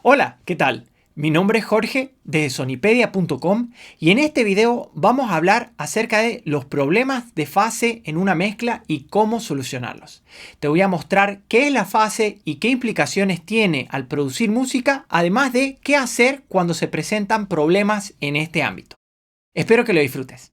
Hola, ¿qué tal? Mi nombre es Jorge de Sonipedia.com y en este video vamos a hablar acerca de los problemas de fase en una mezcla y cómo solucionarlos. Te voy a mostrar qué es la fase y qué implicaciones tiene al producir música, además de qué hacer cuando se presentan problemas en este ámbito. Espero que lo disfrutes.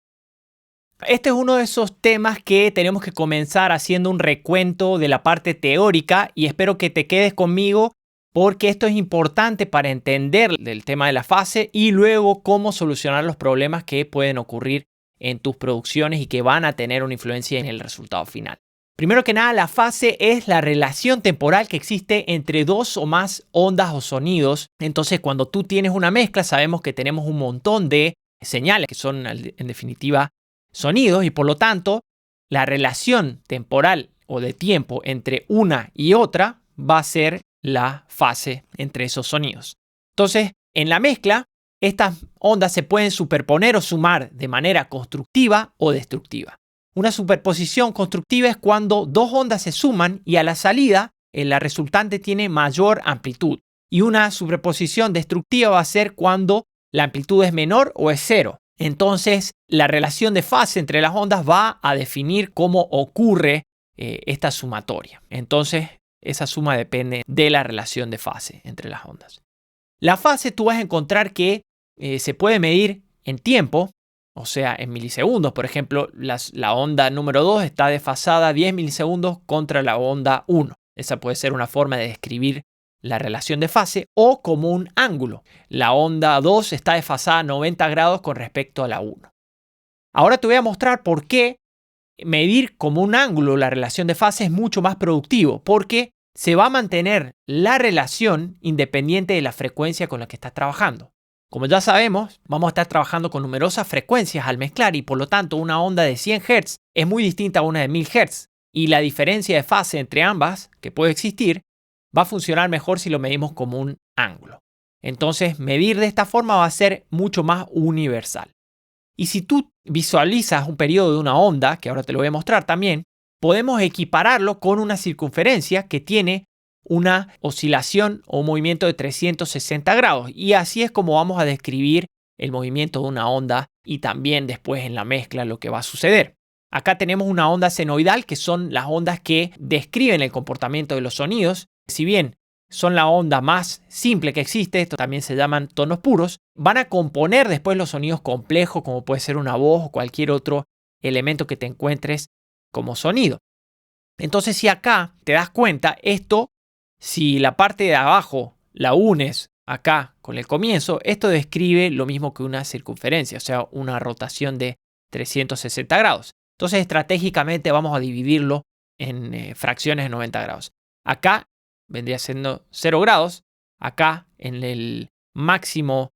Este es uno de esos temas que tenemos que comenzar haciendo un recuento de la parte teórica y espero que te quedes conmigo porque esto es importante para entender el tema de la fase y luego cómo solucionar los problemas que pueden ocurrir en tus producciones y que van a tener una influencia en el resultado final. Primero que nada, la fase es la relación temporal que existe entre dos o más ondas o sonidos. Entonces, cuando tú tienes una mezcla, sabemos que tenemos un montón de señales que son, en definitiva, sonidos y por lo tanto, la relación temporal o de tiempo entre una y otra va a ser la fase entre esos sonidos. Entonces, en la mezcla, estas ondas se pueden superponer o sumar de manera constructiva o destructiva. Una superposición constructiva es cuando dos ondas se suman y a la salida la resultante tiene mayor amplitud. Y una superposición destructiva va a ser cuando la amplitud es menor o es cero. Entonces, la relación de fase entre las ondas va a definir cómo ocurre esta sumatoria. Entonces, esa suma depende de la relación de fase entre las ondas. La fase tú vas a encontrar que se puede medir en tiempo, o sea, en milisegundos. Por ejemplo, la onda número 2 está desfasada 10 milisegundos contra la onda 1. Esa puede ser una forma de describir la relación de fase o como un ángulo. La onda 2 está desfasada 90 grados con respecto a la 1. Ahora te voy a mostrar por qué medir como un ángulo la relación de fase es mucho más productivo, porque se va a mantener la relación independiente de la frecuencia con la que estás trabajando. Como ya sabemos, vamos a estar trabajando con numerosas frecuencias al mezclar y por lo tanto una onda de 100 Hz es muy distinta a una de 1000 Hz y la diferencia de fase entre ambas que puede existir va a funcionar mejor si lo medimos como un ángulo. Entonces, medir de esta forma va a ser mucho más universal. Y si tú visualizas un periodo de una onda, que ahora te lo voy a mostrar también, podemos equipararlo con una circunferencia que tiene una oscilación o un movimiento de 360 grados. Y así es como vamos a describir el movimiento de una onda y también después en la mezcla lo que va a suceder. Acá tenemos una onda senoidal, que son las ondas que describen el comportamiento de los sonidos. Si bien son la onda más simple que existe, esto también se llaman tonos puros, van a componer después los sonidos complejos, como puede ser una voz o cualquier otro elemento que te encuentres como sonido. Entonces, si acá te das cuenta, si la parte de abajo la unes acá con el comienzo, esto describe lo mismo que una circunferencia, o sea, una rotación de 360 grados. Entonces, estratégicamente vamos a dividirlo en fracciones de 90 grados. Acá vendría siendo 0 grados. Acá en el máximo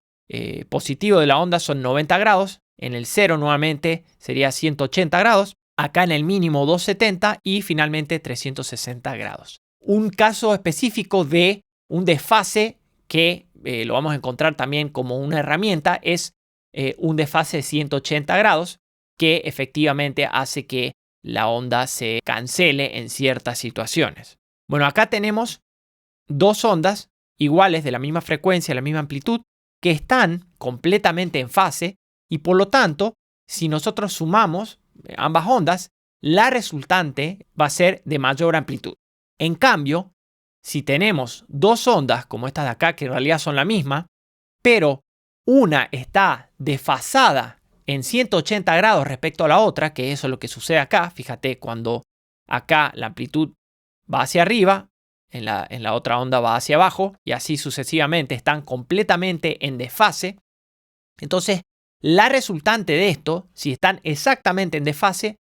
positivo de la onda son 90 grados. En el 0 nuevamente sería 180 grados. Acá en el mínimo 270 y finalmente 360 grados. Un caso específico de un desfase que lo vamos a encontrar también como una herramienta es un desfase de 180 grados que efectivamente hace que la onda se cancele en ciertas situaciones. Bueno, acá tenemos dos ondas iguales de la misma frecuencia, la misma amplitud, que están completamente en fase y por lo tanto, si nosotros sumamos ambas ondas, la resultante va a ser de mayor amplitud. En cambio, si tenemos dos ondas como estas de acá, que en realidad son la misma, pero una está desfasada en 180 grados respecto a la otra, que eso es lo que sucede acá, fíjate, cuando acá la amplitud va hacia arriba, en la otra onda va hacia abajo y así sucesivamente están completamente en desfase. Entonces, la resultante de esto, si están exactamente en desfase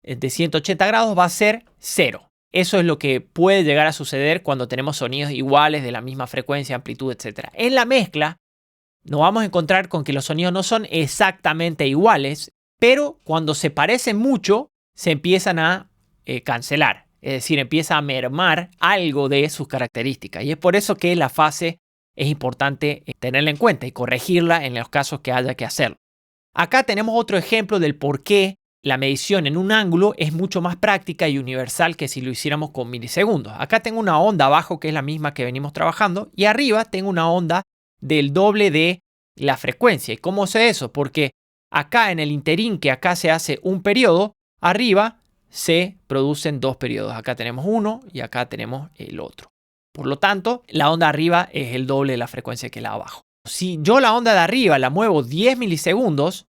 de 180 grados, va a ser 0. Eso es lo que puede llegar a suceder cuando tenemos sonidos iguales de la misma frecuencia, amplitud, etc. En la mezcla, nos vamos a encontrar con que los sonidos no son exactamente iguales, pero cuando se parecen mucho, se empiezan a cancelar. Es decir, empieza a mermar algo de sus características. Y es por eso que la fase es importante tenerla en cuenta y corregirla en los casos que haya que hacerlo. Acá tenemos otro ejemplo del por qué la medición en un ángulo es mucho más práctica y universal que si lo hiciéramos con milisegundos. Acá tengo una onda abajo que es la misma que venimos trabajando y arriba tengo una onda del doble de la frecuencia. ¿Y cómo sé eso? Porque acá en el interín que acá se hace un periodo, arriba se producen dos periodos. Acá tenemos uno y acá tenemos el otro. Por lo tanto, la onda arriba es el doble de la frecuencia que la abajo. Si yo la onda de arriba la muevo 10 milisegundos,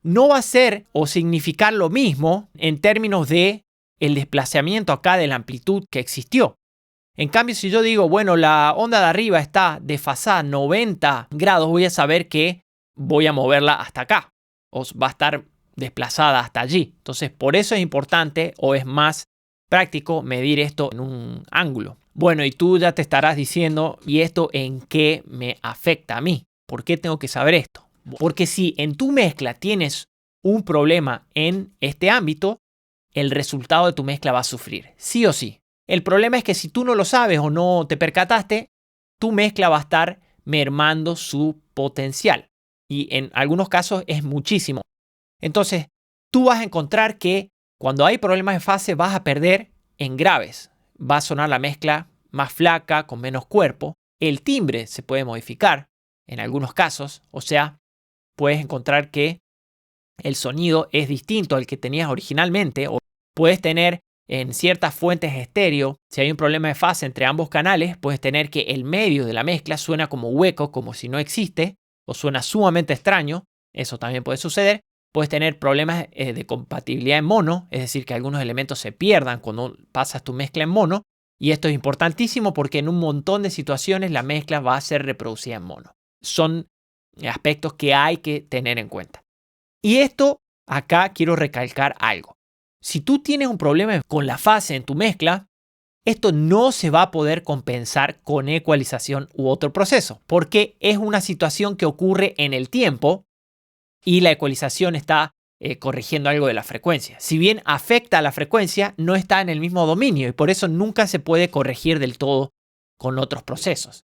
no va a ser o significar lo mismo en términos de el desplazamiento acá de la amplitud que existió. En cambio, si yo digo, bueno, la onda de arriba está desfasada 90 grados, voy a saber que voy a moverla hasta acá o va a estar desplazada hasta allí. Entonces, por eso es importante o es más práctico medir esto en un ángulo. Bueno, y tú ya te estarás diciendo, ¿y esto en qué me afecta a mí? ¿Por qué tengo que saber esto? Porque si en tu mezcla tienes un problema en este ámbito, el resultado de tu mezcla va a sufrir, sí o sí. El problema es que si tú no lo sabes o no te percataste, tu mezcla va a estar mermando su potencial. Y en algunos casos es muchísimo. Entonces, tú vas a encontrar que cuando hay problemas de fase vas a perder en graves. Va a sonar la mezcla más flaca, con menos cuerpo. El timbre se puede modificar en algunos casos. O sea, puedes encontrar que el sonido es distinto al que tenías originalmente. O puedes tener en ciertas fuentes estéreo, si hay un problema de fase entre ambos canales, puedes tener que el medio de la mezcla suena como hueco, como si no existe, o suena sumamente extraño. Eso también puede suceder. Puedes tener problemas de compatibilidad en mono, es decir, que algunos elementos se pierdan cuando pasas tu mezcla en mono. Y esto es importantísimo porque en un montón de situaciones la mezcla va a ser reproducida en mono. Son aspectos que hay que tener en cuenta. Y esto, acá quiero recalcar algo. Si tú tienes un problema con la fase en tu mezcla, esto no se va a poder compensar con ecualización u otro proceso, porque es una situación que ocurre en el tiempo y la ecualización está corrigiendo algo de la frecuencia. Si bien afecta a la frecuencia, no está en el mismo dominio y por eso nunca se puede corregir del todo con otros procesos.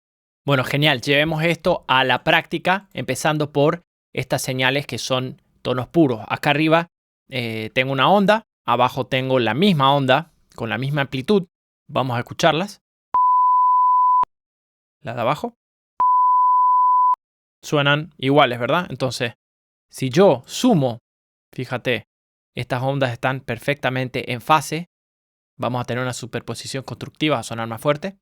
Bueno, genial. Llevemos esto a la práctica, empezando por estas señales que son tonos puros. Acá arriba tengo una onda, abajo tengo la misma onda con la misma amplitud. Vamos a escucharlas. La de abajo suenan iguales, ¿verdad? Entonces, si yo sumo, fíjate, estas ondas están perfectamente en fase. Vamos a tener una superposición constructiva, a sonar más fuerte.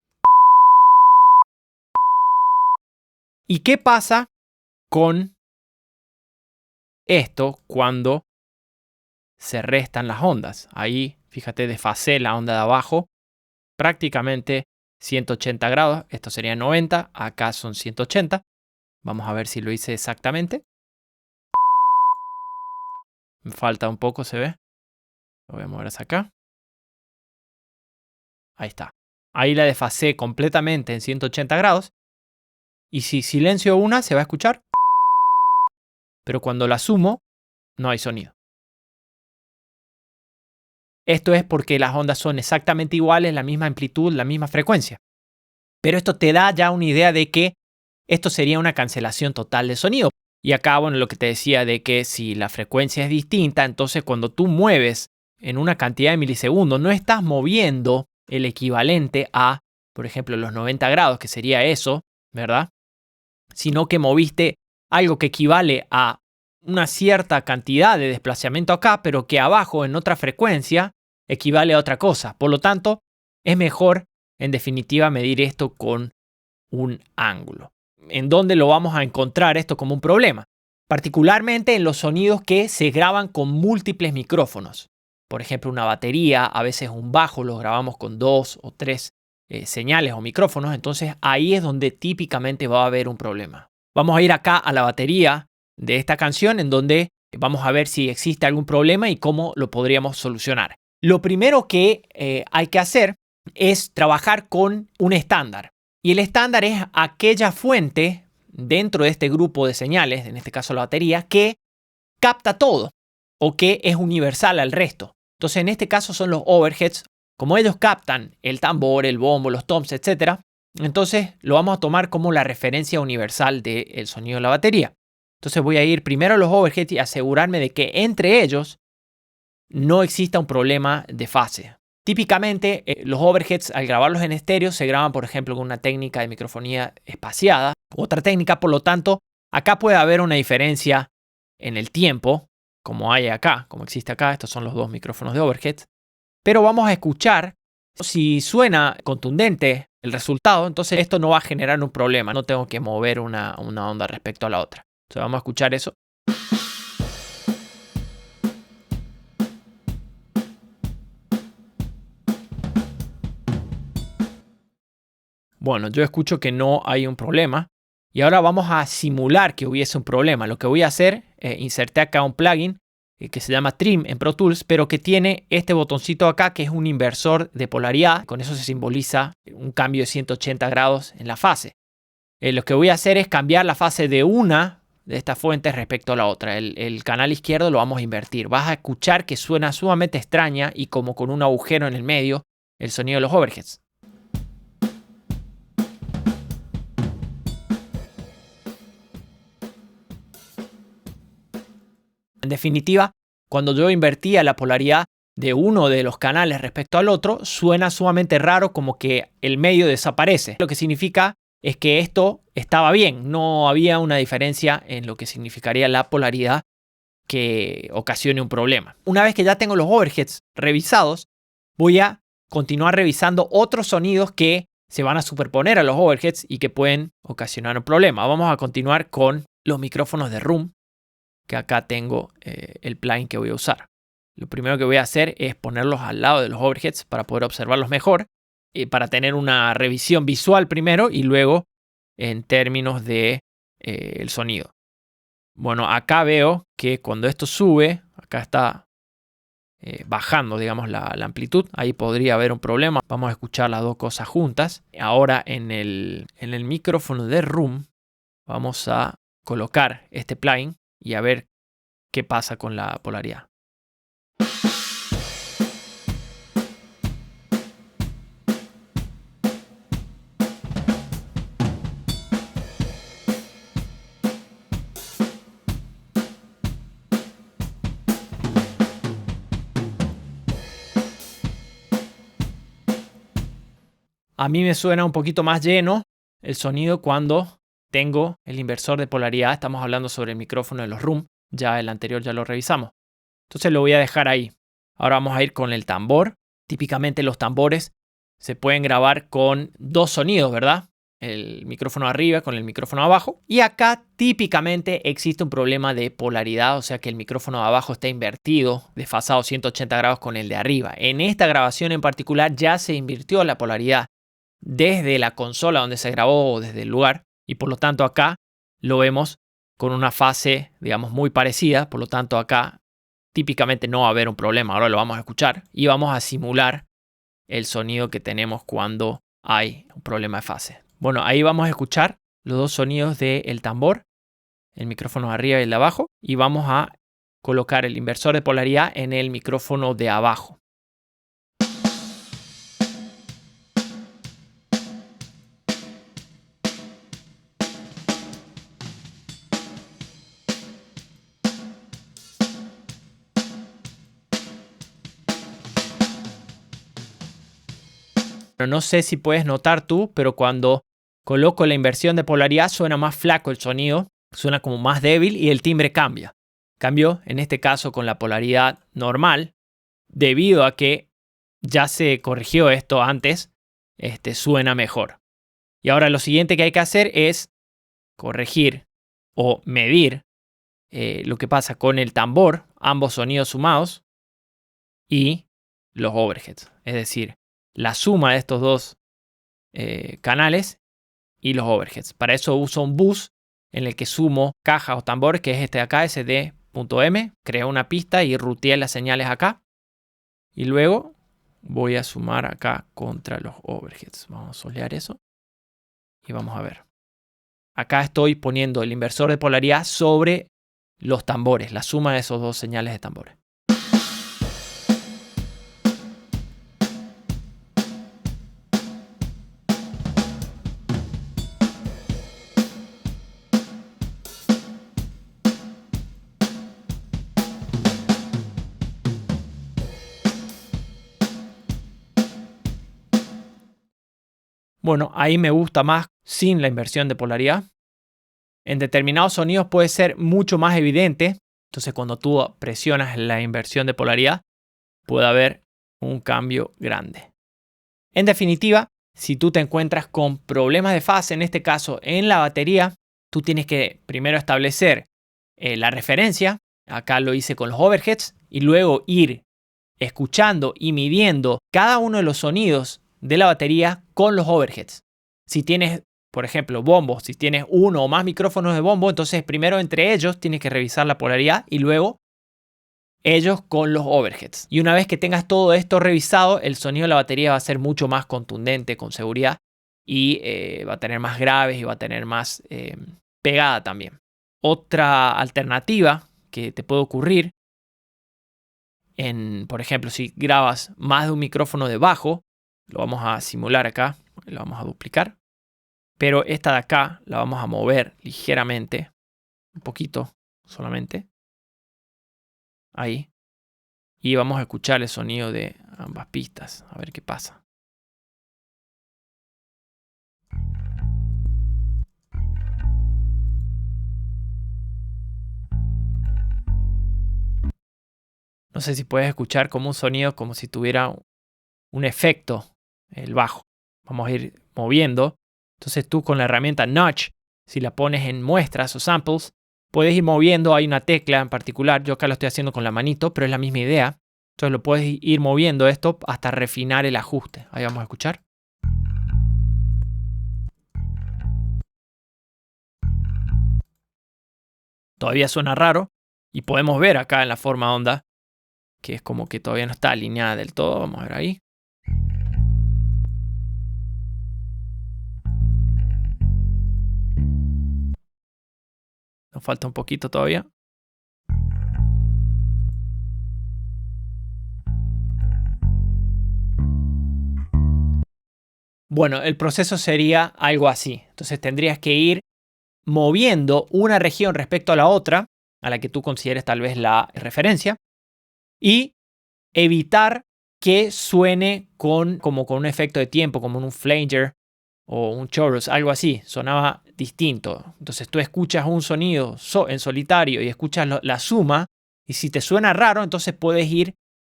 ¿Y qué pasa con esto cuando se restan las ondas? Ahí, fíjate, desfasé la onda de abajo prácticamente 180 grados. Esto sería 90, acá son 180. Vamos a ver si lo hice exactamente. Me falta un poco, se ve. Lo voy a mover hacia acá. Ahí está. Ahí la desfasé completamente en 180 grados. Y si silencio una, se va a escuchar. Pero cuando la sumo, no hay sonido. Esto es porque las ondas son exactamente iguales, la misma amplitud, la misma frecuencia. Pero esto te da ya una idea de que esto sería una cancelación total de sonido. Y acá, bueno, lo que te decía de que si la frecuencia es distinta, entonces cuando tú mueves en una cantidad de milisegundos, no estás moviendo el equivalente a, por ejemplo, los 90 grados, que sería eso, ¿verdad? Sino que moviste algo que equivale a una cierta cantidad de desplazamiento acá, pero que abajo en otra frecuencia equivale a otra cosa. Por lo tanto, es mejor, en definitiva, medir esto con un ángulo. ¿En dónde lo vamos a encontrar esto como un problema? Particularmente en los sonidos que se graban con múltiples micrófonos. Por ejemplo, una batería, a veces un bajo, los grabamos con 2 o 3 señales o micrófonos. Entonces ahí es donde típicamente va a haber un problema. Vamos a ir acá a la batería de esta canción en donde vamos a ver si existe algún problema y cómo lo podríamos solucionar. Lo primero que hay que hacer es trabajar con un estándar. Y el estándar es aquella fuente dentro de este grupo de señales, en este caso la batería, que capta todo o que es universal al resto. Entonces en este caso son los overheads. Como ellos captan el tambor, el bombo, los toms, etc., entonces lo vamos a tomar como la referencia universal del sonido de la batería. Entonces voy a ir primero a los overheads y asegurarme de que entre ellos no exista un problema de fase. Típicamente, los overheads, al grabarlos en estéreo, se graban, por ejemplo, con una técnica de microfonía espaciada. Otra técnica, por lo tanto, acá puede haber una diferencia en el tiempo, como hay acá, como existe acá. Estos son los dos micrófonos de overheads. Pero vamos a escuchar. Si suena contundente el resultado, entonces esto no va a generar un problema. No tengo que mover una onda respecto a la otra. Entonces vamos a escuchar eso. Bueno, yo escucho que no hay un problema. Y ahora vamos a simular que hubiese un problema. Lo que voy a hacer, inserté acá un plugin que se llama Trim en Pro Tools, pero que tiene este botoncito acá que es un inversor de polaridad. Con eso se simboliza un cambio de 180 grados en la fase. Lo que voy a hacer es cambiar la fase de una de estas fuentes respecto a la otra. El canal izquierdo lo vamos a invertir. Vas a escuchar que suena sumamente extraña y como con un agujero en el medio el sonido de los overheads. En definitiva, cuando yo invertía la polaridad de uno de los canales respecto al otro, suena sumamente raro, como que el medio desaparece. Lo que significa es que esto estaba bien, no había una diferencia en lo que significaría la polaridad que ocasione un problema. Una vez que ya tengo los overheads revisados, voy a continuar revisando otros sonidos que se van a superponer a los overheads y que pueden ocasionar un problema. Vamos a continuar con los micrófonos de room, que acá tengo el plugin que voy a usar. Lo primero que voy a hacer es ponerlos al lado de los overheads para poder observarlos mejor, para tener una revisión visual primero y luego en términos de el sonido. Bueno, acá veo que cuando esto sube, acá está bajando, digamos, la amplitud. Ahí podría haber un problema. Vamos a escuchar las dos cosas juntas. Ahora en el micrófono de room vamos a colocar este plugin y a ver qué pasa con la polaridad. A mí me suena un poquito más lleno el sonido cuando tengo el inversor de polaridad. Estamos hablando sobre el micrófono de los room. Ya el anterior ya lo revisamos. Entonces lo voy a dejar ahí. Ahora vamos a ir con el tambor. Típicamente los tambores se pueden grabar con dos sonidos, ¿verdad? El micrófono arriba con el micrófono abajo. Y acá típicamente existe un problema de polaridad, o sea que el micrófono de abajo está invertido, desfasado 180 grados con el de arriba. En esta grabación en particular ya se invirtió la polaridad desde la consola donde se grabó o desde el lugar. Y por lo tanto acá lo vemos con una fase, digamos, muy parecida. Por lo tanto acá típicamente no va a haber un problema. Ahora lo vamos a escuchar y vamos a simular el sonido que tenemos cuando hay un problema de fase. Bueno, ahí vamos a escuchar los dos sonidos del tambor, el micrófono de arriba y el de abajo, y vamos a colocar el inversor de polaridad en el micrófono de abajo. No sé si puedes notar tú, pero cuando coloco la inversión de polaridad suena más flaco el sonido, suena como más débil y el timbre cambia. Cambio, en este caso con la polaridad normal, debido a que ya se corrigió esto antes, suena mejor. Y ahora lo siguiente que hay que hacer es corregir o medir lo que pasa con el tambor, ambos sonidos sumados, y los overheads, es decir, la suma de estos dos canales y los overheads. Para eso uso un bus en el que sumo caja o tambor, que es este de acá, SD.M. Creo una pista y ruteé las señales acá. Y luego voy a sumar acá contra los overheads. Vamos a solear eso. Y vamos a ver. Acá estoy poniendo el inversor de polaridad sobre los tambores, la suma de esos dos señales de tambores. Bueno, ahí me gusta más sin la inversión de polaridad. En determinados sonidos puede ser mucho más evidente. Entonces, cuando tú presionas la inversión de polaridad, puede haber un cambio grande. En definitiva, si tú te encuentras con problemas de fase, en este caso en la batería, tú tienes que primero establecer la referencia. Acá lo hice con los overheads. Y luego ir escuchando y midiendo cada uno de los sonidos de la batería con los overheads. Si tienes, por ejemplo, bombos, si tienes uno o más micrófonos de bombo, entonces primero entre ellos tienes que revisar la polaridad y luego ellos con los overheads. Y una vez que tengas todo esto revisado, el sonido de la batería va a ser mucho más contundente, con seguridad, y va a tener más graves y va a tener más pegada también. Otra alternativa que te puede ocurrir, por ejemplo, si grabas más de un micrófono de bajo, lo vamos a simular acá, lo vamos a duplicar, pero esta de acá la vamos a mover ligeramente, un poquito solamente, ahí, y vamos a escuchar el sonido de ambas pistas, a ver qué pasa. No sé si puedes escuchar como un sonido como si tuviera un efecto el bajo. Vamos a ir moviendo. Entonces tú con la herramienta Notch, si la pones en muestras o samples, puedes ir moviendo. Hay una tecla en particular. Yo acá lo estoy haciendo con la manito, pero es la misma idea. Entonces lo puedes ir moviendo esto hasta refinar el ajuste. Ahí vamos a escuchar. Todavía suena raro. Y podemos ver acá en la forma onda que es como que todavía no está alineada del todo. Vamos a ver ahí. Nos falta un poquito todavía. Bueno, el proceso sería algo así. Entonces tendrías que ir moviendo una región respecto a la otra, a la que tú consideres tal vez la referencia, y evitar que suene como con un efecto de tiempo, como en un flanger o un chorus, algo así. Sonaba distinto. Entonces tú escuchas un sonido en solitario y escuchas la suma, y si te suena raro, entonces puedes ir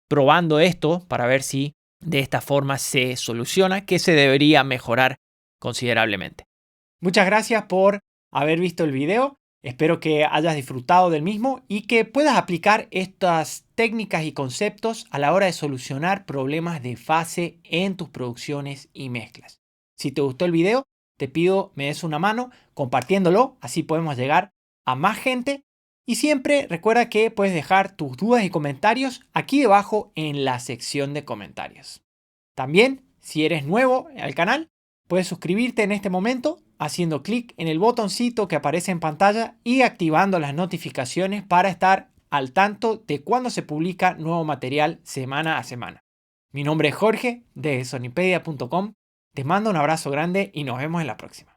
probando esto para ver si de esta forma se soluciona, que se debería mejorar considerablemente. Muchas gracias por haber visto el video. Espero que hayas disfrutado del mismo y que puedas aplicar estas técnicas y conceptos a la hora de solucionar problemas de fase en tus producciones y mezclas. Si te gustó el video, te pido me des una mano compartiéndolo, así podemos llegar a más gente. Y siempre recuerda que puedes dejar tus dudas y comentarios aquí debajo en la sección de comentarios. También, si eres nuevo al canal, puedes suscribirte en este momento haciendo clic en el botoncito que aparece en pantalla y activando las notificaciones para estar al tanto de cuando se publica nuevo material semana a semana. Mi nombre es Jorge de sonipedia.com. Te mando un abrazo grande y nos vemos en la próxima.